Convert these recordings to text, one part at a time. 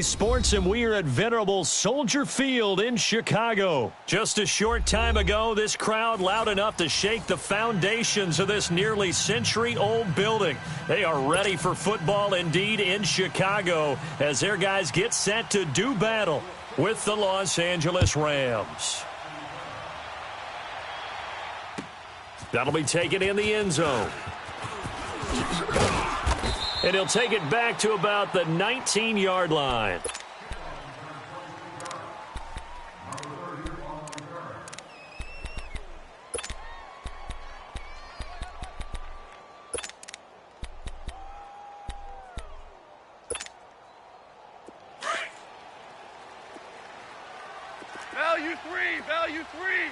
Sports, and we are at venerable Soldier Field in Chicago. Just a short time ago, this crowd loud enough to shake the foundations of this nearly century-old building. They are ready for football indeed in Chicago as their guys get set to do battle with the Los Angeles Rams. That'll be taken in the end zone. And he'll take it back to about the 19-yard line. Value three.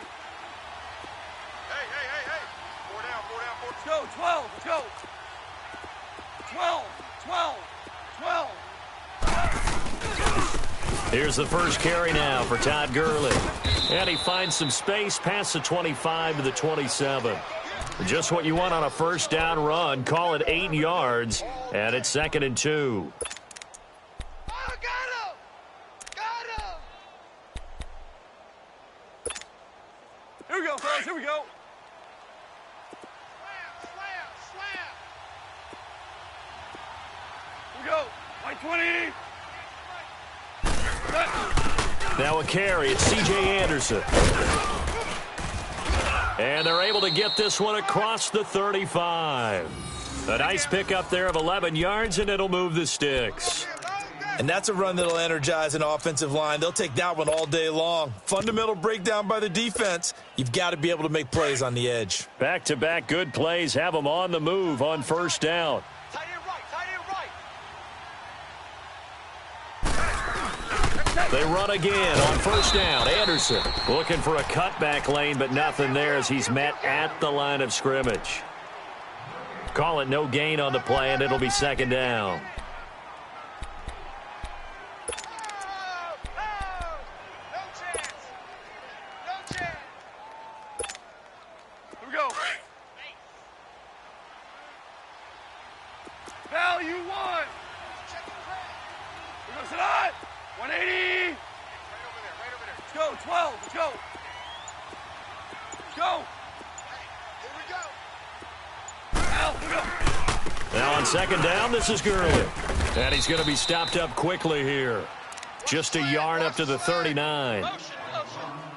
Hey. 4 down. Let's go, 12, let's go. 12. Here's the first carry now for Todd Gurley. And he finds some space past the 25 to the 27. Just what you want on a first down run. Call it 8 yards, and it's 2nd and 2. Oh, got him! Here we go, fellas, here we go. Slam. Here we go, white 20. Now a carry. It's C.J. Anderson. And they're able to get this one across the 35. A nice pickup there of 11 yards, and it'll move the sticks. And that's a run that'll energize an offensive line. They'll take that one all day long. Fundamental breakdown by the defense. You've got to be able to make plays on the edge. Back-to-back good plays have them on the move on first down. Tight end right. They run again on first down. Anderson looking for a cutback lane, but nothing there as he's met at the line of scrimmage. Call it no gain on the play, and it'll be 2nd down. No chance. Here we go. Value 1. Here goes tonight. 180. Right over there. Let's go, 12. Let's go. Here we go. Now on 2nd down, this is Gurley. And he's going to be stopped up quickly here. Just a yard up to the 39.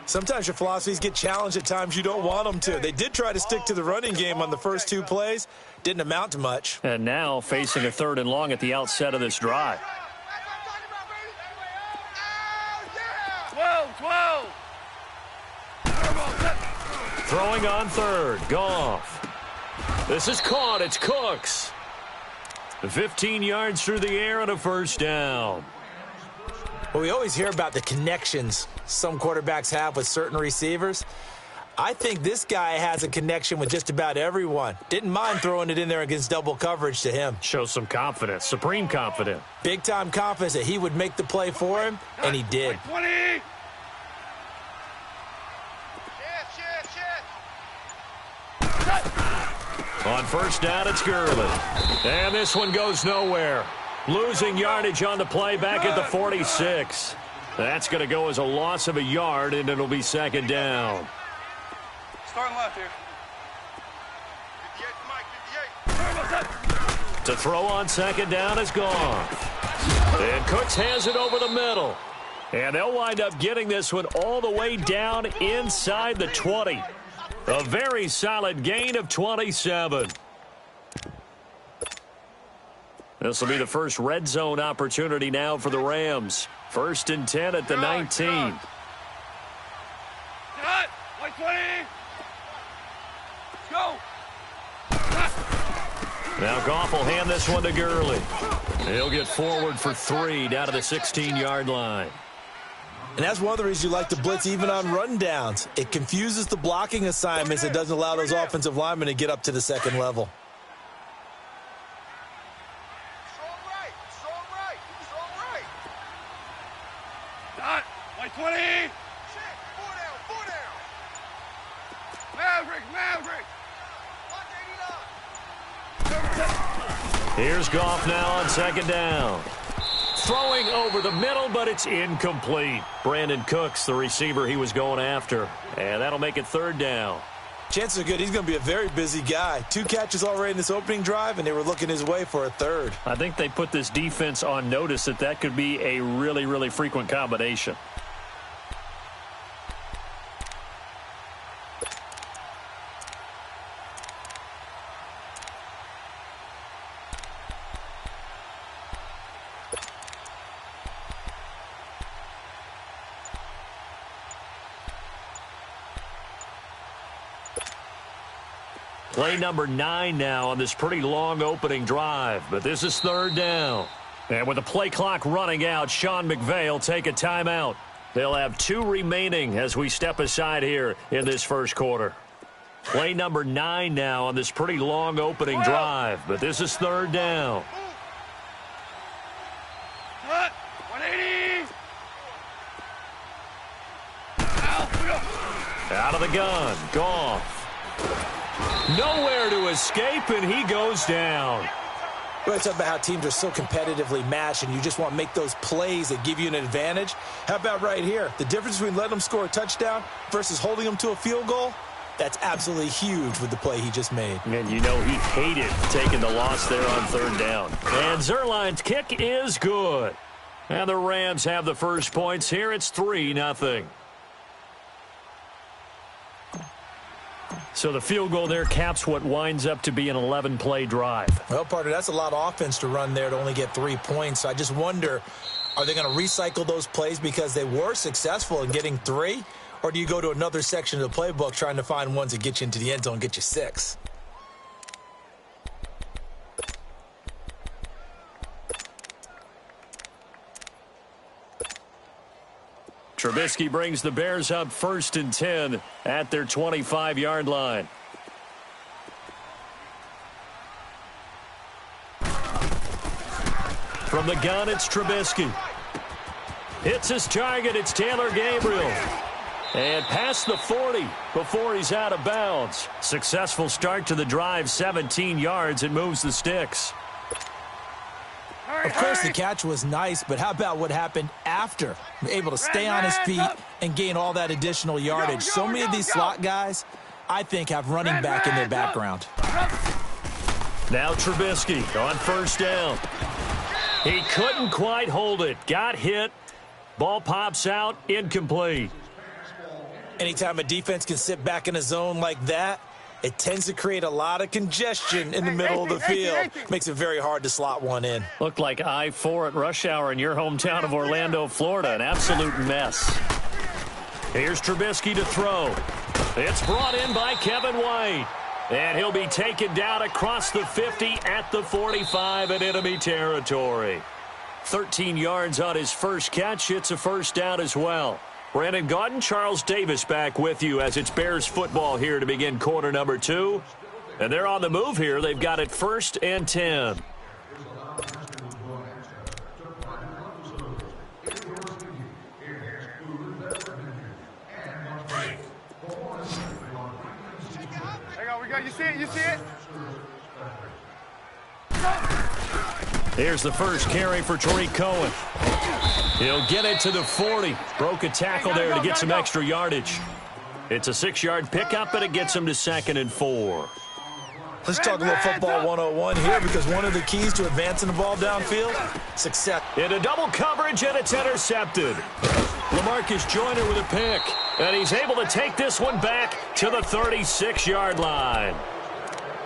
Sometimes your philosophies get challenged at times you don't want them to. They did try to stick to the running game on the first 2 plays. Didn't amount to much. And now facing a 3rd and long at the outset of this drive. 12. Throwing on 3rd. Goff. This is caught. It's Cooks. 15 yards through the air and a first down. Well, we always hear about the connections some quarterbacks have with certain receivers. I think this guy has a connection with just about everyone. Didn't mind throwing it in there against double coverage to him. Shows some confidence, supreme confidence. Big-time confidence that he would make the play for him, and he did. 20. On first down, it's Gurley. And this one goes nowhere. Losing yardage on the play back at the 46. That's going to go as a loss of a yard, and it'll be 2nd down. Starting left here. 58. To throw on 2nd down is gone. And Cooks has it over the middle. And they'll wind up getting this one all the way down inside the 20. A very solid gain of 27. This will be the first red zone opportunity now for the Rams. 1st and 10 at the 19. Cut. White 20. Let's go. Now Goff will hand this one to Gurley. He'll get forward for 3 down to the 16-yard line. And that's one of the reasons you like to blitz even on rundowns. It confuses the blocking assignments. It doesn't allow those offensive linemen to get up to the 2nd level. Strong right. Dot. White 20. 4 down. Maverick. Here's Goff now on 2nd down. Throwing over the middle, but it's incomplete. Brandon Cooks, the receiver he was going after. And that'll make it third down. Chances are good he's going to be a very busy guy. 2 catches already in this opening drive, and they were looking his way for a third. I think they put this defense on notice that could be a really, really frequent combination. Play number 9 now on this pretty long opening drive, but this is third down. And with the play clock running out, Sean McVay will take a timeout. They'll have 2 remaining as we step aside here in this first quarter. Play number 9 now on this pretty long opening drive, but this is third down. 180. Out of the gun, Goff. Nowhere to escape, and he goes down. We're talking about how teams are so competitively matched, and you just want to make those plays that give you an advantage. How about right here? The difference between letting them score a touchdown versus holding them to a field goal, that's absolutely huge with the play he just made. And you know he hated taking the loss there on third down. And Zerline's kick is good. And the Rams have the first points here. It's 3-0. So the field goal there caps what winds up to be an 11-play drive. Well, partner, that's a lot of offense to run there to only get 3 points. So I just wonder, are they going to recycle those plays because they were successful in getting 3? Or do you go to another section of the playbook trying to find ones that get you into the end zone and get you 6? Trubisky brings the Bears up 1st and 10 at their 25-yard line. From the gun, it's Trubisky. Hits his target. It's Taylor Gabriel. And past the 40 before he's out of bounds. Successful start to the drive, 17 yards. It moves the sticks. Of course, the catch was nice, but how about what happened after? Able to stay on his feet and gain all that additional yardage. So many of these slot guys, I think, have running back in their background. Now Trubisky on 1st down. He couldn't quite hold it. Got hit. Ball pops out. Incomplete. Anytime a defense can sit back in a zone like that, it tends to create a lot of congestion in the middle of the field. Makes it very hard to slot one in. Looked like I-4 at rush hour in your hometown of Orlando, Florida. An absolute mess. Here's Trubisky to throw. It's brought in by Kevin White. And he'll be taken down across the 50 at the 45 in enemy territory. 13 yards on his first catch. It's a first down as well. Brandon Gaudin, Charles Davis back with you as it's Bears football here to begin quarter number 2. And they're on the move here. They've got it 1st and 10. Hang on, we got, you see it, you see it? Here's the first carry for Tariq Cohen. He'll get it to the 40. Broke a tackle there to get some extra yardage. It's a 6-yard pickup, and it gets him to 2nd and 4. Let's talk a little football 101 here, because one of the keys to advancing the ball downfield, success. Into double coverage, and it's intercepted. LaMarcus Joyner with a pick, and he's able to take this one back to the 36-yard line.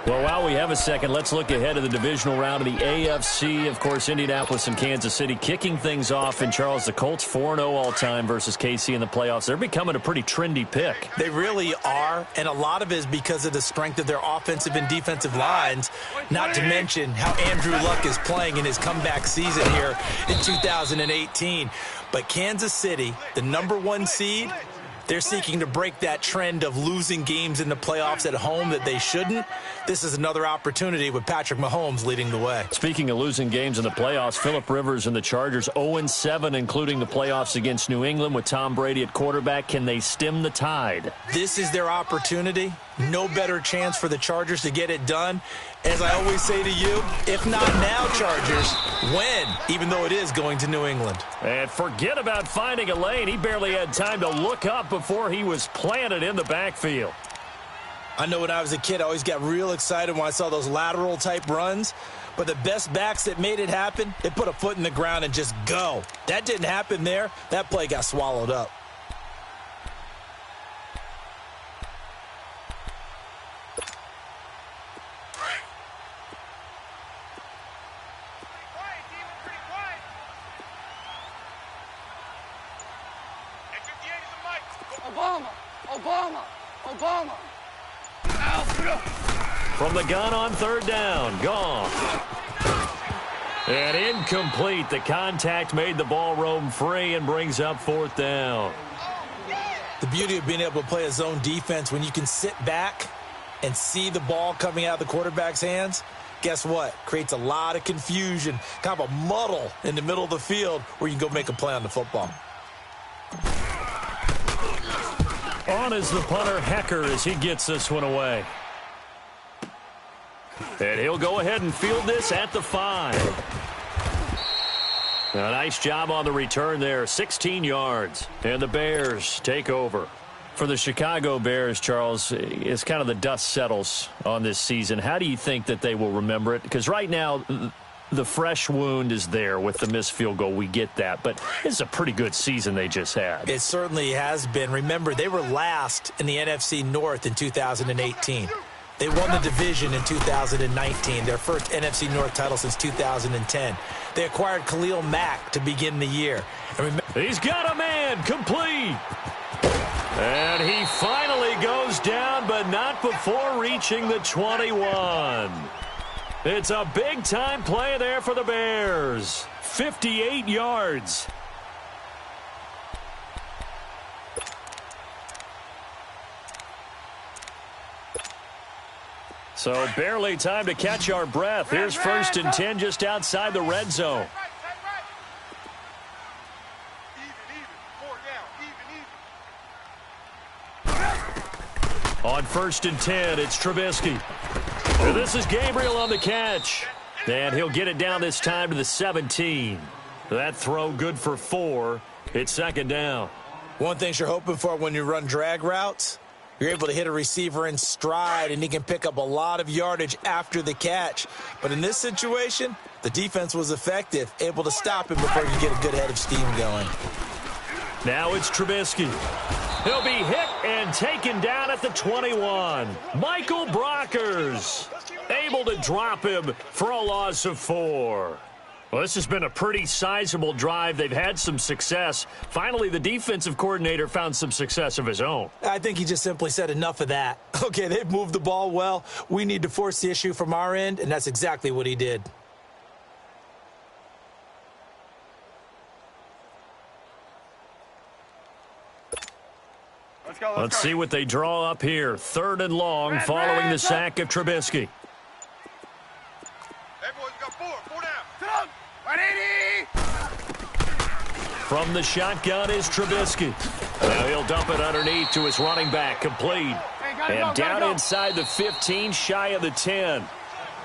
Well, while we have a second, let's look ahead of the divisional round of the AFC. Of course, Indianapolis and Kansas City kicking things off. And, Charles, the Colts 4-0 all-time versus KC in the playoffs. They're becoming a pretty trendy pick. They really are, and a lot of it is because of the strength of their offensive and defensive lines, not to mention how Andrew Luck is playing in his comeback season here in 2018. But Kansas City, the #1 seed, they're seeking to break that trend of losing games in the playoffs at home that they shouldn't. This is another opportunity with Patrick Mahomes leading the way. Speaking of losing games in the playoffs, Phillip Rivers and the Chargers 0-7, including the playoffs against New England with Tom Brady at quarterback. Can they stem the tide? This is their opportunity no better chance for the Chargers to get it done. As I always say to you, if not now, Chargers, when? Even though it is going to New England. And forget about finding a lane. He barely had time to look up before he was planted in the backfield. I know when I was a kid, I always got real excited when I saw those lateral-type runs. But the best backs that made it happen, they put a foot in the ground and just go. That didn't happen there. That play got swallowed up. Obama. From the gun on third down, gone. And incomplete. The contact made the ball roam free and brings up fourth down. The beauty of being able to play a zone defense when you can sit back and see the ball coming out of the quarterback's hands, guess what? Creates a lot of confusion, kind of a muddle in the middle of the field where you can go make a play on the football. On is the punter, Hecker, as he gets this one away. And he'll go ahead and field this at the 5. A nice job on the return there, 16 yards. And the Bears take over. For the Chicago Bears, Charles, it's kind of the dust settles on this season. How do you think that they will remember it? Because right now, the fresh wound is there with the missed field goal. We get that. But it's a pretty good season they just had. It certainly has been. Remember, they were last in the NFC North in 2018. They won the division in 2019, their first NFC North title since 2010. They acquired Khalil Mack to begin the year. And he's got a man, complete. And he finally goes down, but not before reaching the 21. It's a big-time play there for the Bears. 58 yards. So barely time to catch our breath. Here's 1st and 10 just outside the red zone. On 1st and 10, it's Trubisky. And this is Gabriel on the catch. And he'll get it down this time to the 17. That throw good for 4. It's 2nd down. One thing you're hoping for when you run drag routes, you're able to hit a receiver in stride, and he can pick up a lot of yardage after the catch. But in this situation, the defense was effective, able to stop him before you get a good head of steam going. Now it's Trubisky. He'll be hit and taken down at the 21. Michael Brockers able to drop him for a loss of 4. Well, this has been a pretty sizable drive. They've had some success. Finally, the defensive coordinator found some success of his own. I think he just simply said enough of that. Okay, they've moved the ball well. We need to force the issue from our end, and that's exactly what he did. Let's see what they draw up here. 3rd and long following the sack of Trubisky. From the shotgun is Trubisky. Now he'll dump it underneath to his running back, complete. And down inside the 15, shy of the 10.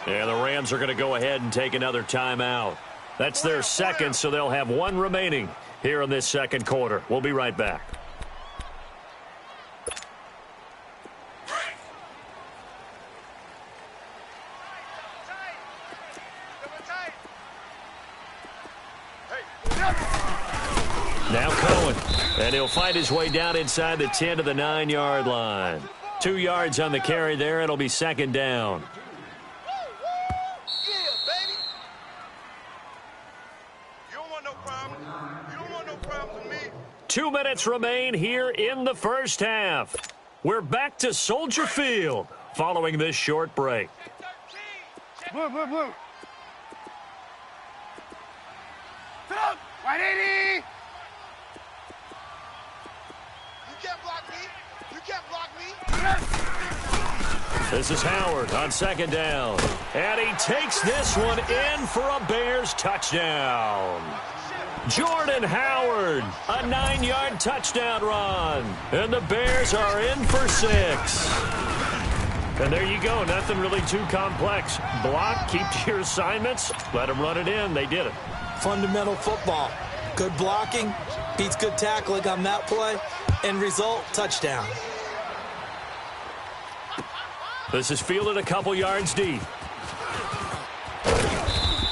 And the Rams are going to go ahead and take another timeout. That's their 2nd, so they'll have 1 remaining here in this 2nd quarter. We'll be right back. Now Cohen, and he'll find his way down inside the 10 to the 9-yard line. 2 yards on the carry there. It'll be 2nd down. Yeah, baby. You don't want no problems. You don't want no problems with me. 2 minutes remain here in the first half. We're back to Soldier Field following this short break. Blue. Sit up. 180. You can't block me. You can't block me. This is Howard on 2nd down. And he takes this one in for a Bears touchdown. Jordan Howard, a 9-yard touchdown run. And the Bears are in for 6. And there you go. Nothing really too complex. Block, keep to your assignments, let them run it in. They did it. Fundamental football. Good blocking beats good tackling on that play. End result, touchdown. This is fielded a couple yards deep.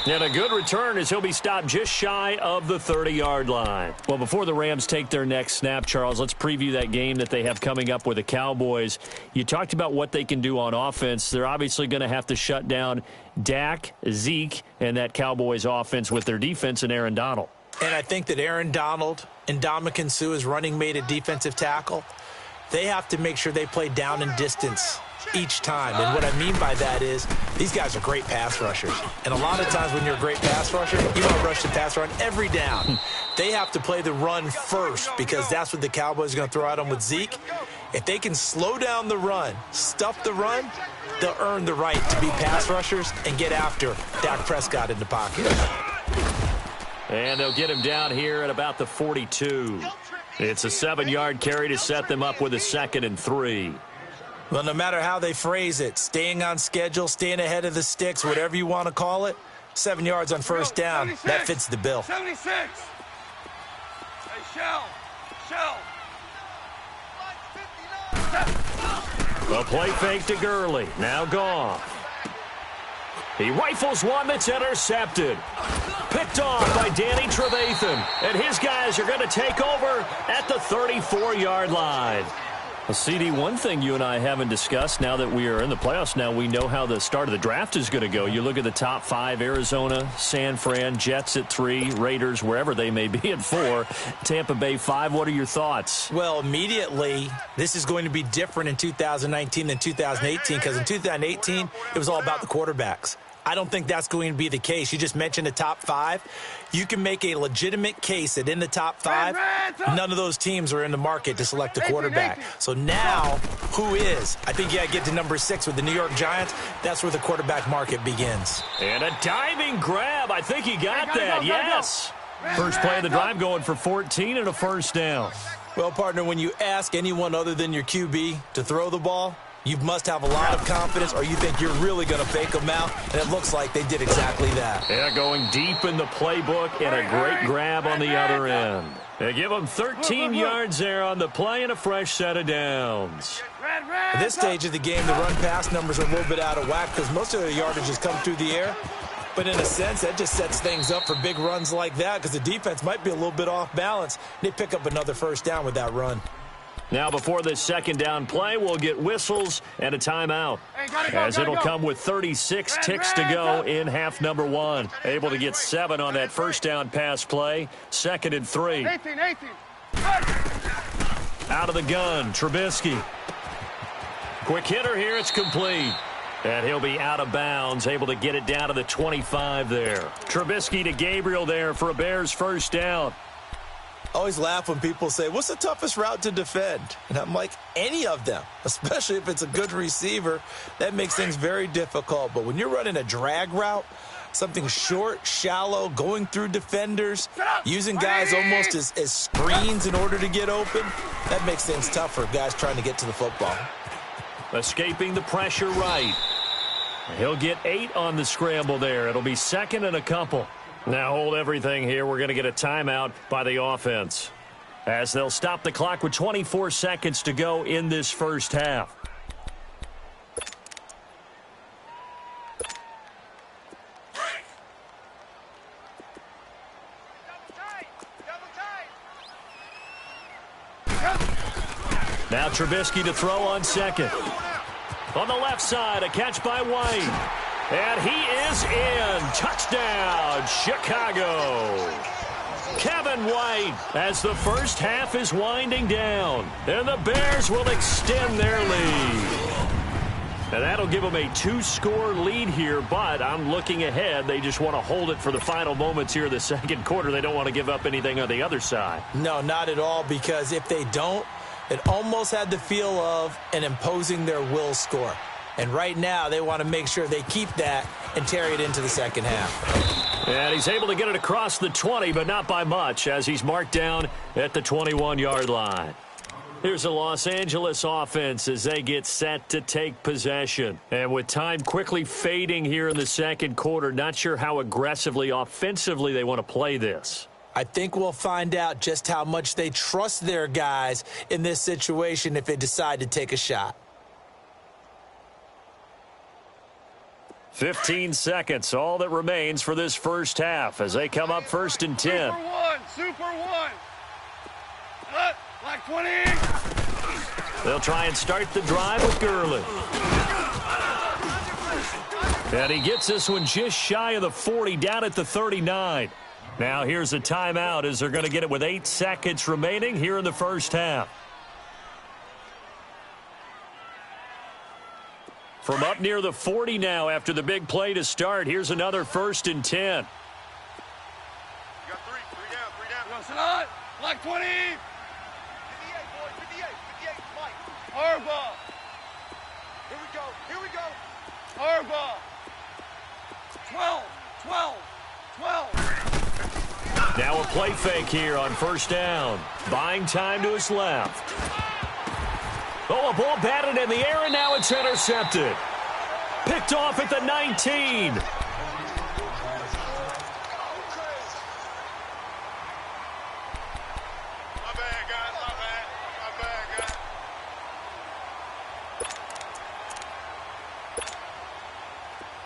And a good return as he'll be stopped just shy of the 30-yard line. Well, before the Rams take their next snap, Charles, let's preview that game that they have coming up with the Cowboys. You talked about what they can do on offense. They're obviously going to have to shut down Dak, Zeke, and that Cowboys offense with their defense and Aaron Donald. And I think that Aaron Donald and Ndamukong Suh is running mate at defensive tackle. They have to make sure they play down and distance each time. And what I mean by that is these guys are great pass rushers. And a lot of times when you're a great pass rusher, you want to rush the pass run every down. They have to play the run first because that's what the Cowboys are going to throw at them with Zeke. If they can slow down the run, stuff the run, they'll earn the right to be pass rushers and get after Dak Prescott in the pocket. And they'll get him down here at about the 42. It's a 7-yard carry to set them up with a 2nd and 3. Well, no matter how they phrase it, staying on schedule, staying ahead of the sticks, whatever you want to call it, 7 yards on first down, 76. that fits the bill. 76. Hey, Shell. A play fake to Gurley. Now gone. He rifles one that's intercepted. Picked off by Danny Trevathan. And his guys are going to take over at the 34-yard line. Well, CD, one thing you and I haven't discussed now that we are in the playoffs now, we know how the start of the draft is going to go. You look at the top 5, Arizona, San Fran, Jets at 3, Raiders, wherever they may be at 4, Tampa Bay 5. What are your thoughts? Well, immediately, this is going to be different in 2019 than 2018 because in 2018, it was all about the quarterbacks. I don't think that's going to be the case. You just mentioned the top 5. You can make a legitimate case that in the top 5, none of those teams are in the market to select a quarterback. So now, who is? I think you got to get to number 6 with the New York Giants. That's where the quarterback market begins. And a diving grab. I think he got that. Yes. First play of the drive going for 14 and a first down. Well, partner, when you ask anyone other than your QB to throw the ball, you must have a lot of confidence or you think you're really going to fake them out, and it looks like they did exactly that. Yeah, going deep in the playbook and a great grab on the other end. They give them 13 yards there on the play and a fresh set of downs. At this stage of the game, the run-pass numbers are a little bit out of whack because most of the yardage has come through the air. But in a sense, that just sets things up for big runs like that because the defense might be a little bit off balance. They pick up another first down with that run. Now, before this second down play, we'll get whistles and a timeout. As it'll come with 36 ticks to go in half number 1. Able to get 7 on that first down pass play. 2nd and 3. 18. Out of the gun, Trubisky. Quick hitter here, it's complete. And he'll be out of bounds, able to get it down to the 25 there. Trubisky to Gabriel there for a Bears first down. I always laugh when people say, what's the toughest route to defend? And I'm like, any of them, especially if it's a good receiver. That makes things very difficult. But when you're running a drag route, something short, shallow, going through defenders, using guys almost as screens in order to get open, that makes things tough for guys trying to get to the football. Escaping the pressure right. He'll get 8 on the scramble there. It'll be 2nd and a couple. Now hold everything here. We're going to get a timeout by the offense as they'll stop the clock with 24 seconds to go in this first half. Now Trubisky to throw on 2nd. On the left side, a catch by White. And he is in. Touchdown, Chicago. Kevin White as the first half is winding down. And the Bears will extend their lead. And that'll give them a 2-score lead here, but I'm looking ahead. They just want to hold it for the final moments here in the second quarter. They don't want to give up anything on the other side. No, not at all, because if they don't, it almost had the feel of an imposing their will score. And right now, they want to make sure they keep that and carry it into the second half. And he's able to get it across the 20, but not by much, as he's marked down at the 21-yard line. Here's a Los Angeles offense as they get set to take possession. And with time quickly fading here in the second quarter, not sure how aggressively, offensively they want to play this. I think we'll find out just how much they trust their guys in this situation if they decide to take a shot. 15 seconds, all that remains for this first half as they come up first and 10. Super one. Like 20. They'll try and start the drive with Gurley. And he gets this one just shy of the 40, down at the 39. Now here's a timeout as they're going to get it with 8 seconds remaining here in the first half. From up near the 40 now after the big play to start, here's another first and 10. You got three down. Sit on. Like 20. 58, boy, 58, Mike. Hardball. Here we go. Hardball. 12. Now a play fake here on first down. Buying time to his left. Oh, a ball batted in the air, and now it's intercepted. Picked off at the 19.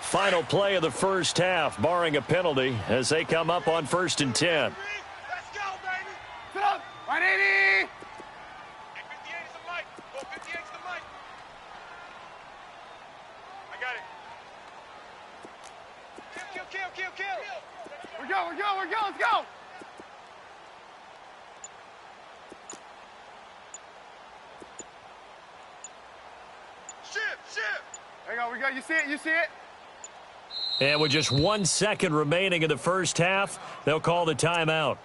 Final play of the first half, barring a penalty, as they come up on first and 10. Let's go, baby. Sit up. 180. 58 is the mic. Go 58 is the mic. I got it. Kill. We're go. Let's go. Shift. There you go. You see it? And with just 1 second remaining in the first half, they'll call the timeout.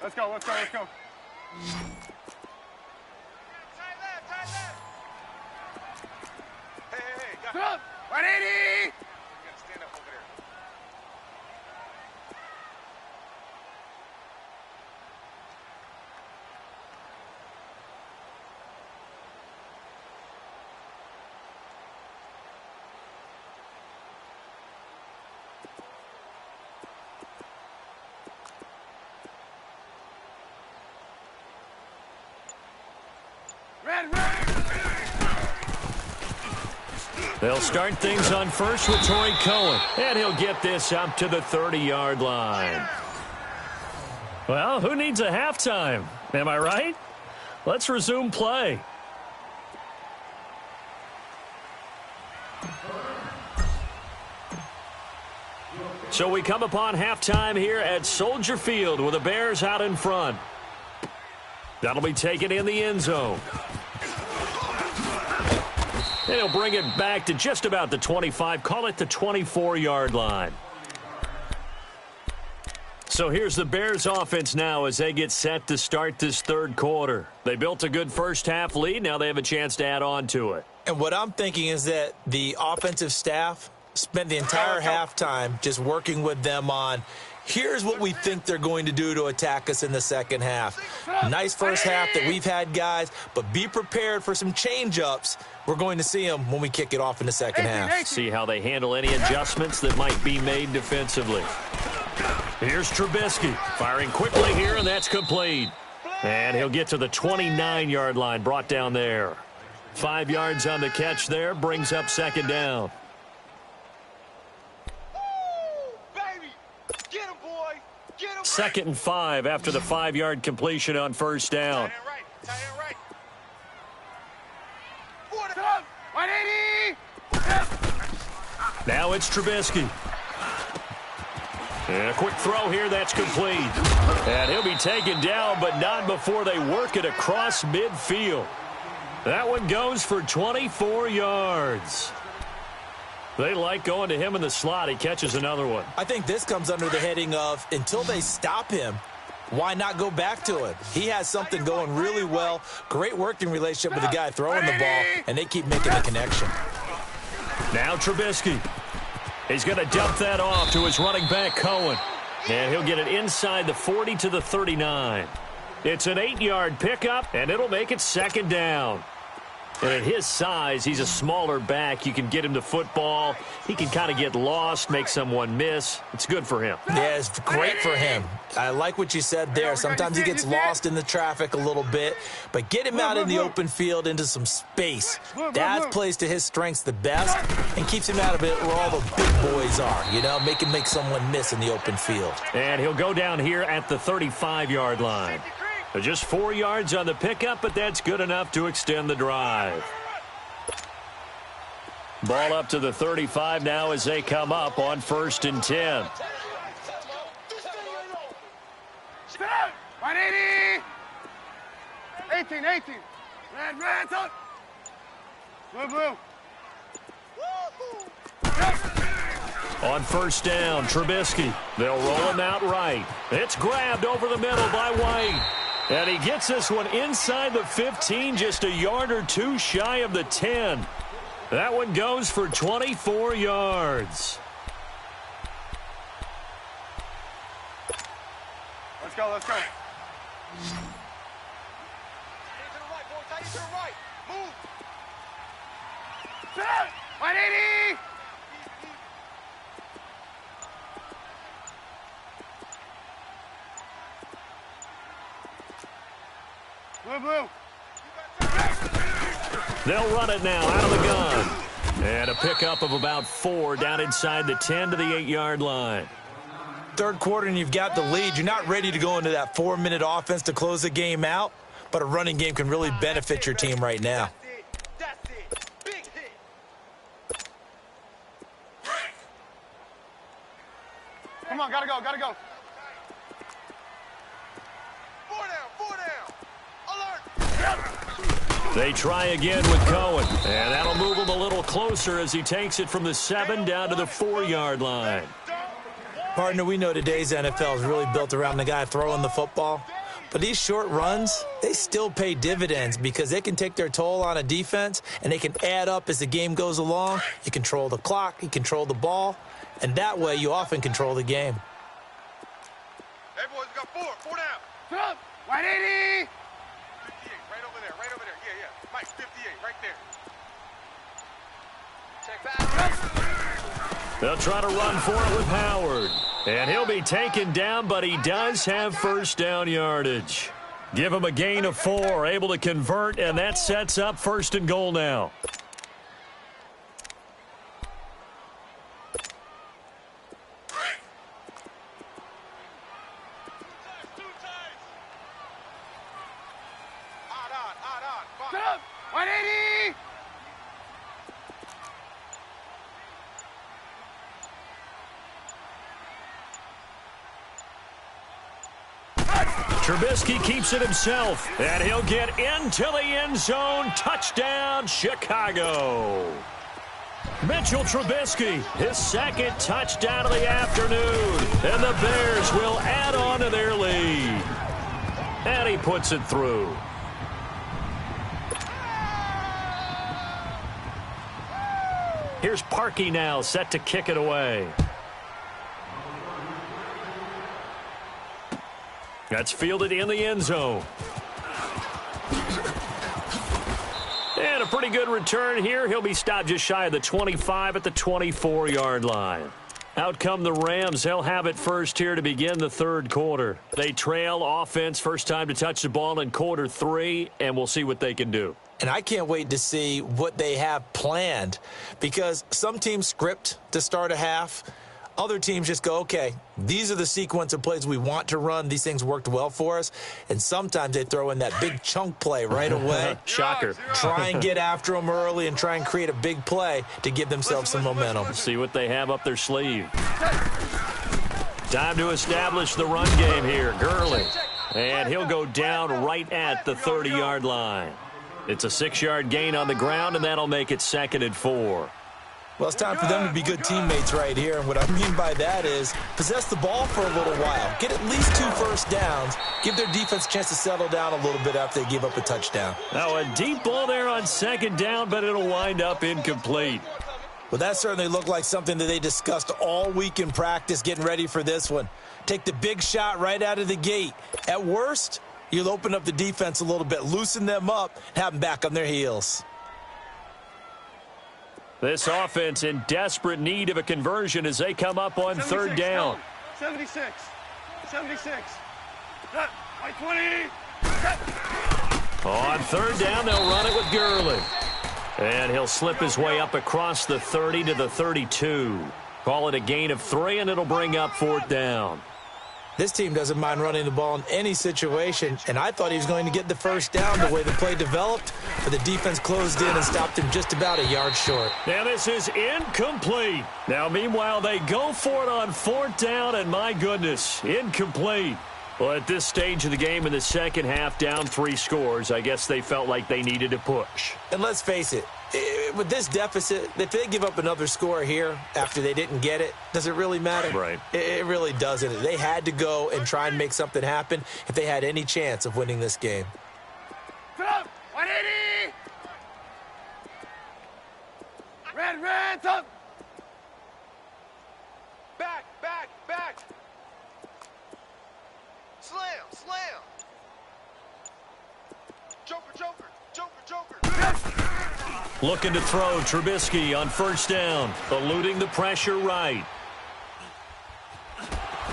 Let's go. Tie left. Hey. Sit up. 180. You gotta stand up over there. They'll start things on first with Torrey Cohen, and he'll get this up to the 30-yard line. Well, who needs a halftime? Am I right? Let's resume play. So we come upon halftime here at Soldier Field with the Bears out in front. That'll be taken in the end zone. And he'll bring it back to just about the 25, call it the 24-yard line. So here's the Bears offense now as they get set to start this third quarter. They built a good first half lead. Now they have a chance to add on to it. And what I'm thinking is that the offensive staff spent the entire halftime just working with them on, here's what we think they're going to do to attack us in the second half. Nice first half that we've had, guys, but be prepared for some change-ups. We're going to see them when we kick it off in the second half. See how they handle any adjustments that might be made defensively. Here's Trubisky firing quickly here, and that's complete. And he'll get to the 29-yard line, brought down there. 5 yards on the catch there, brings up second down. Second and 5 after the 5-yard completion on first down. Now it's Trubisky. And a quick throw here, that's complete. And he'll be taken down, but not before they work it across midfield. That one goes for 24 yards. They like going to him in the slot. He catches another one. I think this comes under the heading of, until they stop him, why not go back to it? He has something going really well. Great working relationship with the guy throwing the ball, and they keep making the connection. Now Trubisky. He's going to dump that off to his running back, Cohen. And he'll get it inside the 40 to the 39. It's an 8-yard pickup, and it'll make it second down. And at his size, he's a smaller back. You can get him to football. He can kind of get lost, make someone miss. It's good for him. Yeah, it's great for him. I like what you said there. Sometimes he gets lost in the traffic a little bit, but get him out in the open field into some space. That plays to his strengths the best and keeps him out of it where all the big boys are, you know, make him make someone miss in the open field. And he'll go down here at the 35-yard line. Just 4 yards on the pickup, but that's good enough to extend the drive. Ball up to the 35 now as they come up on 1st and 10. 180. 18. Red, up. Blue. On 1st down, Trubisky. They'll roll him out right. It's grabbed over the middle by White. And he gets this one inside the 15, just a yard or two shy of the 10. That one goes for 24 yards. Let's go. Tight to the right, boy. Tight to the right. Move. 180. Blue. They'll run it now out of the gun. And a pickup of about 4 down inside the 10 to the 8-yard line. Third quarter and you've got the lead. You're not ready to go into that 4-minute offense to close the game out, but a running game can really benefit your team right now. That's it. Big hit. Come on, gotta go. 4 down. Alert. They try again with Cohen, and that'll move him a little closer as he takes it from the 7 down to the 4-yard line. Partner, we know today's NFL is really built around the guy throwing the football, but these short runs, they still pay dividends because they can take their toll on a defense, and they can add up as the game goes along. You control the clock, you control the ball, and that way you often control the game. Hey, boys, we got 4 down. 180. 58, right over there. Yeah. Mike, 58, right there. Check back. They'll try to run for it with Howard. And he'll be taken down, but he does have 1st down yardage. Give him a gain of 4, able to convert, and that sets up 1st and goal now. Set up. 180. Trubisky keeps it himself, and he'll get into the end zone. Touchdown, Chicago. Mitchell Trubisky, his 2nd touchdown of the afternoon, and the Bears will add on to their lead. And he puts it through. Here's Parkey now, set to kick it away. That's fielded in the end zone. And a pretty good return here. He'll be stopped just shy of the 25 at the 24-yard line. Out come the Rams. They'll have it first here to begin the 3rd quarter. They trail offense, first time to touch the ball in quarter 3, and we'll see what they can do. And I can't wait to see what they have planned because some teams script to start a half. Other teams just go, okay, these are the sequence of plays we want to run. These things worked well for us. And sometimes they throw in that big chunk play right away. Shocker. Try and get after them early and try and create a big play to give themselves some momentum. See what they have up their sleeve. Time to establish the run game here. Gurley. And he'll go down right at the 30-yard line. It's a 6-yard gain on the ground, and that'll make it 2nd and 4. Well, it's time for them to be good teammates right here. And what I mean by that is possess the ball for a little while. Get at least 2 first downs. Give their defense a chance to settle down a little bit after they give up a touchdown. Now a deep ball there on 2nd down, but it'll wind up incomplete. Well, that certainly looked like something that they discussed all week in practice getting ready for this one. Take the big shot right out of the gate. At worst, you'll open up the defense a little bit, loosen them up, and have them back on their heels. This offense in desperate need of a conversion as they come up on third down. 76. 76. By 20. On third down, they'll run it with Gurley. And he'll slip his way up across the 30 to the 32. Call it a gain of 3, and it'll bring up fourth down. This team doesn't mind running the ball in any situation, and I thought he was going to get the first down the way the play developed, but the defense closed in and stopped him just about a yard short. Now this is incomplete. Now, meanwhile, they go for it on fourth down, and my goodness, incomplete. Well, at this stage of the game in the second half, down 3 scores, I guess they felt like they needed to push. And let's face it, with this deficit, if they give up another score here after they didn't get it, does it really matter? Right. It really doesn't. They had to go and try and make something happen if they had any chance of winning this game. 180. Red, up. Back. Slam. Joker. Looking to throw Trubisky on first down, eluding the pressure right.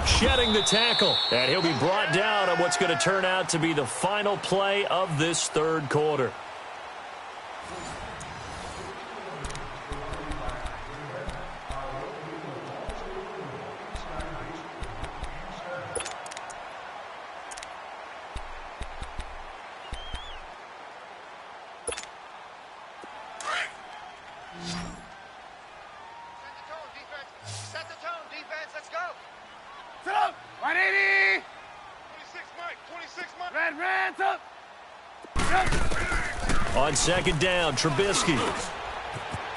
Shedding the tackle, and he'll be brought down on what's going to turn out to be the final play of this third quarter. Set the tone, defense. Let's go. Sit up. 180. 26 Mike. Red, up. On second down, Trubisky.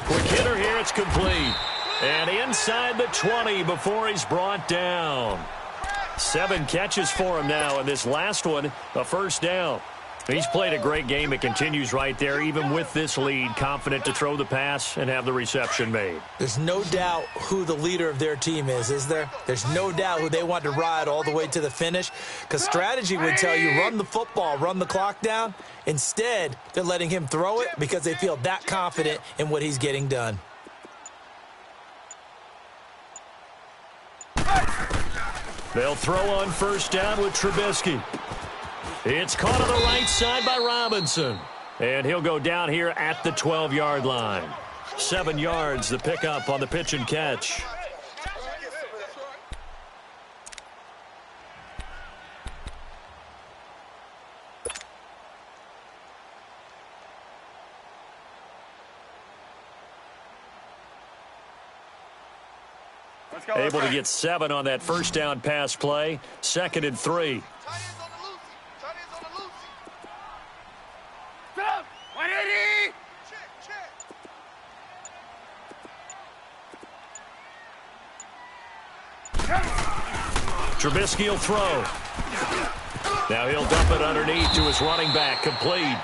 Quick hitter here, it's complete. And inside the 20 before he's brought down. 7 catches for him now, and this last one, a first down. He's played a great game. It continues right there, even with this lead, confident to throw the pass and have the reception made. There's no doubt who the leader of their team is there? There's no doubt who they want to ride all the way to the finish, because strategy would tell you run the football, run the clock down. Instead, they're letting him throw it because they feel that confident in what he's getting done. They'll throw on first down with Trubisky. It's caught on the right side by Robinson. And he'll go down here at the 12-yard line. 7 yards, the pickup on the pitch and catch. Able to get 7 on that first down pass play. 2nd and 3. Sit up. 180. Trubisky will throw. Now he'll dump it underneath to his running back, complete.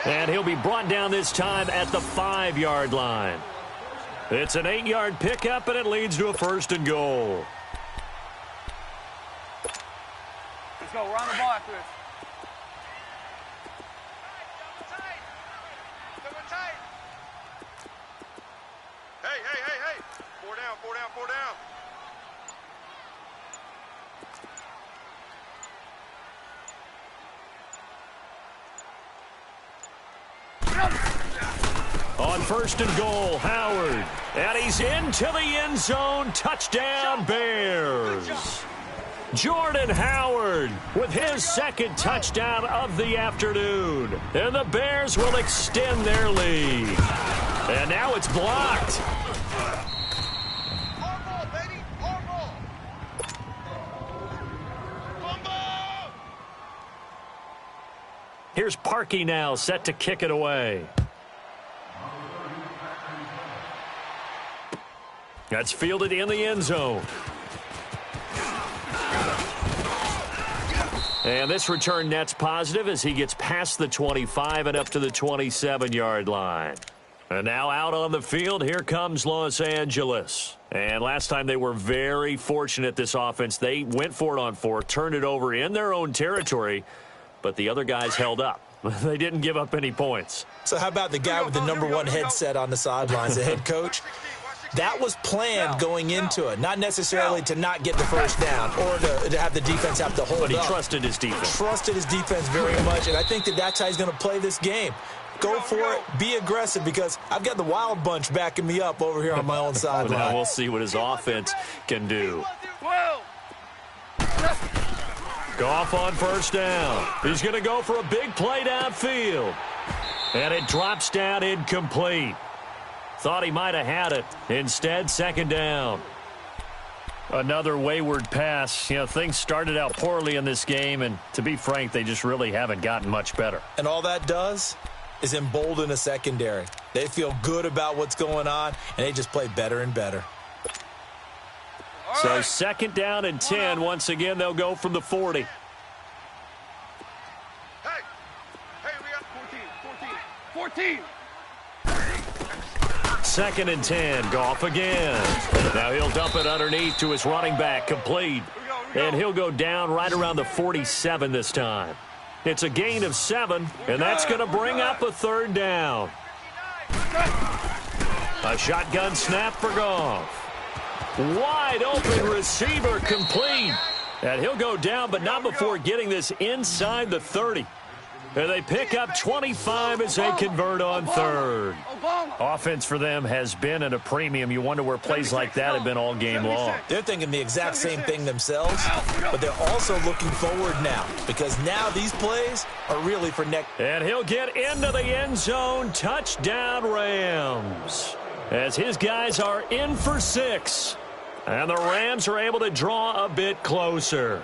And he'll be brought down this time at the 5-yard line. It's an 8-yard pickup, and it leads to a 1st and goal. Let's go. We're on the ball after this. Hey. 4 down. On 1st and goal, Howard. And he's into the end zone. Touchdown, Bears. Jordan Howard with his 2nd touchdown of the afternoon. And the Bears will extend their lead. And now it's blocked. Ball, baby. Ball. Here's Parkey now, set to kick it away. That's fielded in the end zone. And this return net's positive as he gets past the 25 and up to the 27-yard line. And now out on the field, here comes Los Angeles. And last time they were very fortunate, this offense. They went for it on 4, turned it over in their own territory, but the other guys held up. They didn't give up any points. So how about the guy with the #1 headset on the sidelines, the head coach? That was planned going into it, not necessarily to not get the first down or to have the defense have to hold up. But he trusted his defense. Trusted his defense very much, and I think that's how he's going to play this game. Go for it. Be aggressive, because I've got the wild bunch backing me up over here on my own sideline. Now we'll see what his offense can do. Goff on first down. He's going to go for a big play downfield. And it drops down incomplete. Thought he might have had it. Instead, second down. Another wayward pass. You know, things started out poorly in this game, and to be frank, they just really haven't gotten much better. And all that does is embolden a secondary. They feel good about what's going on, and they just play better and better. So second down and 10. Once again, they'll go from the 40. Hey, we got 14. Second and 10. Goff again. Now he'll dump it underneath to his running back. Complete. And he'll go down right around the 47 this time. It's a gain of 7, and that's going to bring up a third down. A shotgun snap for Goff. Wide open receiver, complete. And he'll go down, but not before getting this inside the 30. And they pick up 25 as they convert on third. Offense for them has been at a premium. You wonder where plays like that have been all game long. They're thinking the exact same thing themselves, but they're also looking forward now, because now these plays are really for next. And he'll get into the end zone. Touchdown, Rams. As his guys are in for 6. And the Rams are able to draw a bit closer.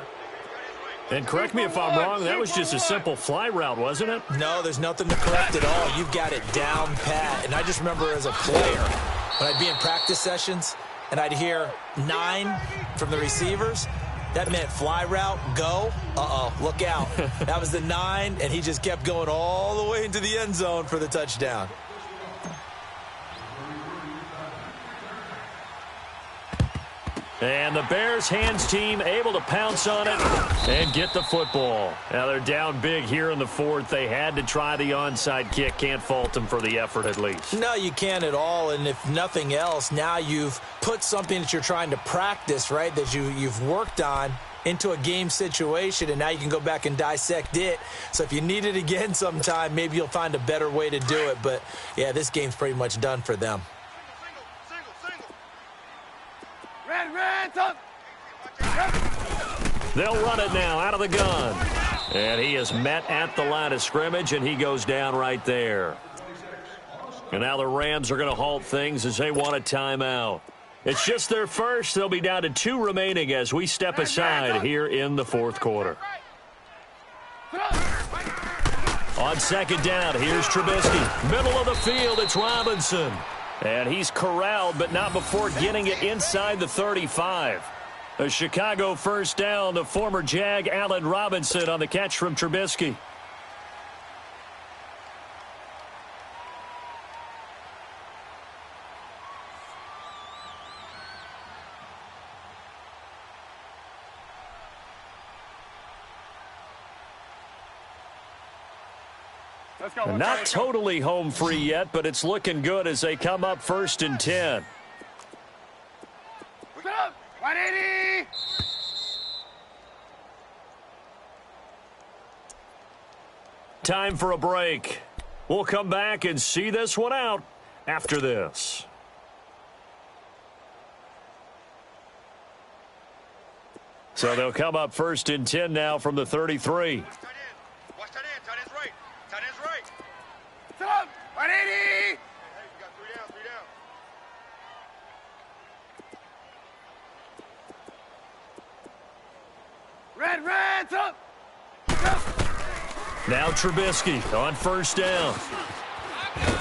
And correct me if I'm wrong, that was just a simple fly route, wasn't it? No, there's nothing to correct at all. You've got it down pat. And I just remember as a player, when I'd be in practice sessions and I'd hear 9 from the receivers, that meant fly route, go. Uh-oh, look out. That was the 9, and he just kept going all the way into the end zone for the touchdown. And the Bears hands team able to pounce on it and get the football. Now they're down big here in the 4th. They had to try the onside kick. Can't fault them for the effort at least. No, you can't at all. And if nothing else, now you've put something that you're trying to practice, right, that you've worked on into a game situation, and now you can go back and dissect it. So if you need it again sometime, maybe you'll find a better way to do it. But, yeah, this game's pretty much done for them. They'll run it now out of the gun. And he is met at the line of scrimmage, and he goes down right there. And now the Rams are going to halt things as they want a timeout. It's just their first. They'll be down to 2 remaining as we step aside here in the 4th quarter. On second down, here's Trubisky. Middle of the field, it's Robinson. And he's corralled, but not before getting it inside the 35. A Chicago first down to former Jag Allen Robinson on the catch from Trubisky. Not totally home free yet, but it's looking good as they come up 1st and 10. 180. Time for a break. We'll come back and see this one out after this. So they'll come up 1st and 10 now from the 33. Watch tight end. Tight end's right. Tight end's right. 180. Hey, you got 3 down. 3 down. Red, up. Now Trubisky on first down.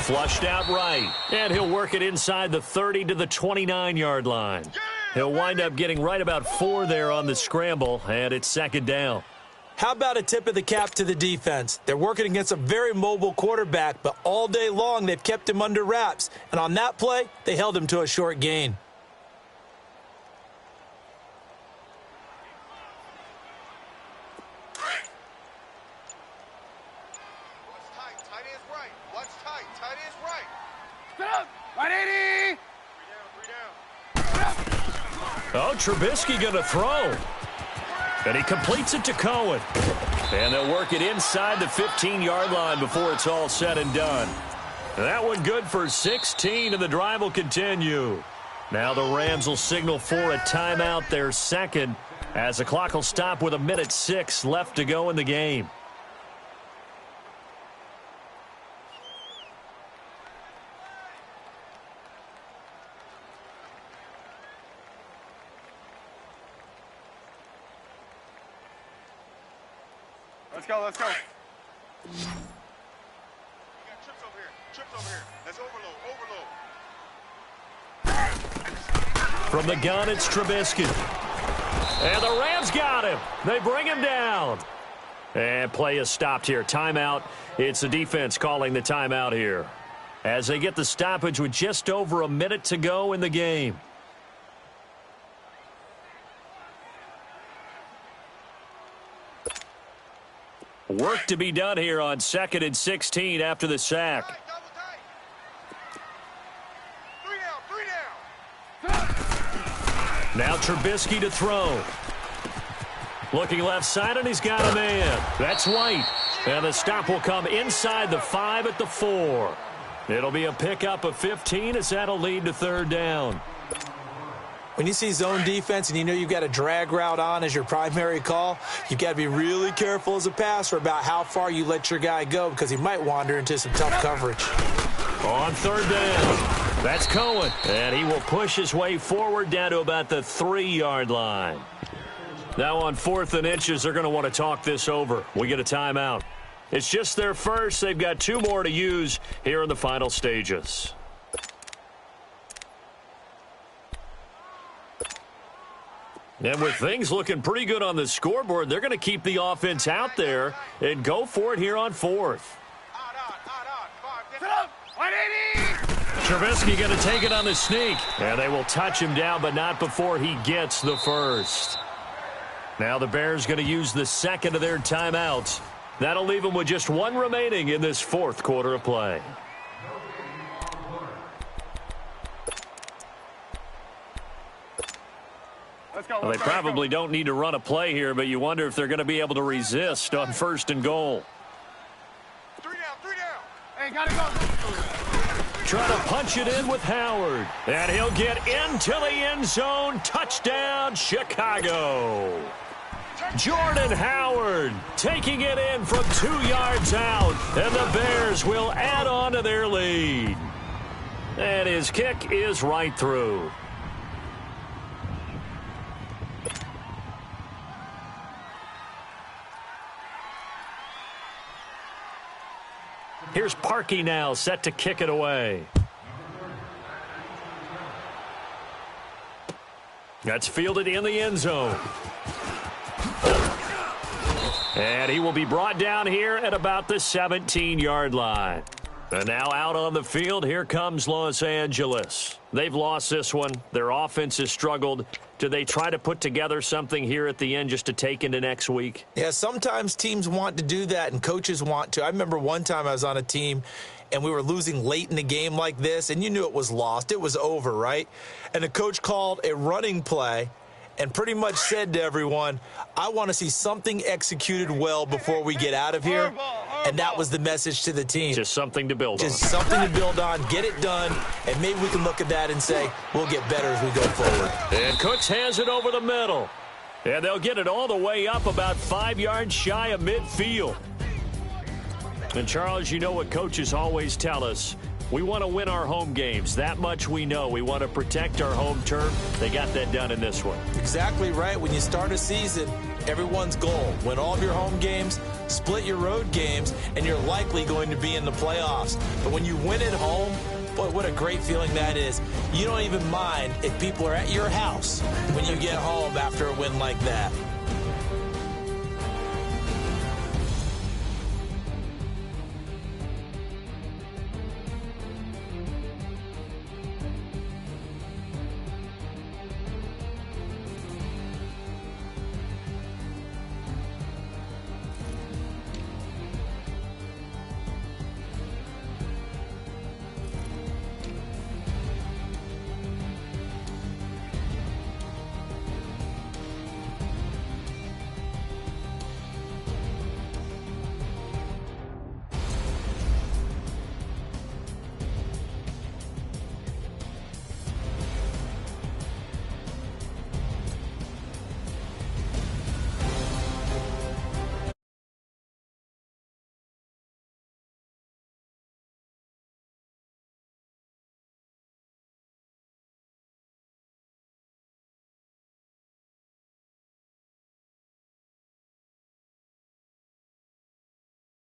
Flushed out right. And he'll work it inside the 30 to the 29-yard line. He'll wind up getting right about 4 there on the scramble, and it's second down. How about a tip of the cap to the defense? They're working against a very mobile quarterback, but all day long they've kept him under wraps. And on that play, they held him to a short gain. Oh, Trubisky going to throw. And he completes it to Cohen. And they'll work it inside the 15-yard line before it's all said and done. That one good for 16, and the drive will continue. Now the Rams will signal for a timeout, their second, as the clock will stop with 1:06 left to go in the game. Let's go, let's go. We got trips over here. Trips over here. Let's overload. From the gun, it's Trubisky. And the Rams got him. They bring him down. And play is stopped here. Timeout. It's the defense calling the timeout here, as they get the stoppage with just over a minute to go in the game. Work to be done here on 2nd and 16 after the sack. Double tight. 3 down. Now Trubisky to throw. Looking left side, and he's got a man. That's White. And the stop will come inside the 5 at the 4. It'll be a pickup of 15 as that'll lead to 3rd down. When you see zone defense and you know you've got a drag route on as your primary call, you've got to be really careful as a passer about how far you let your guy go, because he might wander into some tough coverage. On 3rd down, that's Cohen. And he will push his way forward down to about the 3-yard line. Now on 4th and inches, they're going to want to talk this over. We get a timeout. It's just their first. They've got 2 more to use here in the final stages. And with things looking pretty good on the scoreboard, they're going to keep the offense out there and go for it here on 4th. Trubisky going to take it on the sneak. And they will touch him down, but not before he gets the first. Now the Bears going to use the second of their timeouts. That'll leave them with just 1 remaining in this 4th quarter of play. Well, they probably don't need to run a play here, but you wonder if they're going to be able to resist on 1st and goal. 3 down. Hey, gotta go. Try to punch it in with Howard. And he'll get into the end zone. Touchdown, Chicago. Jordan Howard taking it in from 2 yards out. And the Bears will add on to their lead. And his kick is right through. Here's Parkey now, set to kick it away. That's fielded in the end zone. And he will be brought down here at about the 17-yard line. And now out on the field, here comes Los Angeles. They've lost this one. Their offense has struggled. Do they try to put together something here at the end just to take into next week? Yeah, sometimes teams want to do that and coaches want to. I remember one time I was on a team and we were losing late in the game like this, and you knew it was lost. It was over, right? And the coach called a running play and pretty much said to everyone, I want to see something executed well before we get out of here. And that was the message to the team. Just something to build on. Just something to build on, get it done, and maybe we can look at that and say, we'll get better as we go forward. And Cooks has it over the middle. And they'll get it all the way up about 5 yards shy of midfield. And, Charles, you know what coaches always tell us. We want to win our home games. That much we know. We want to protect our home turf. They got that done in this one. Exactly right. When you start a season, everyone's goal, win all of your home games, split your road games, and you're likely going to be in the playoffs. But when you win at home, boy, what a great feeling that is. You don't even mind if people are at your house when you get home after a win like that.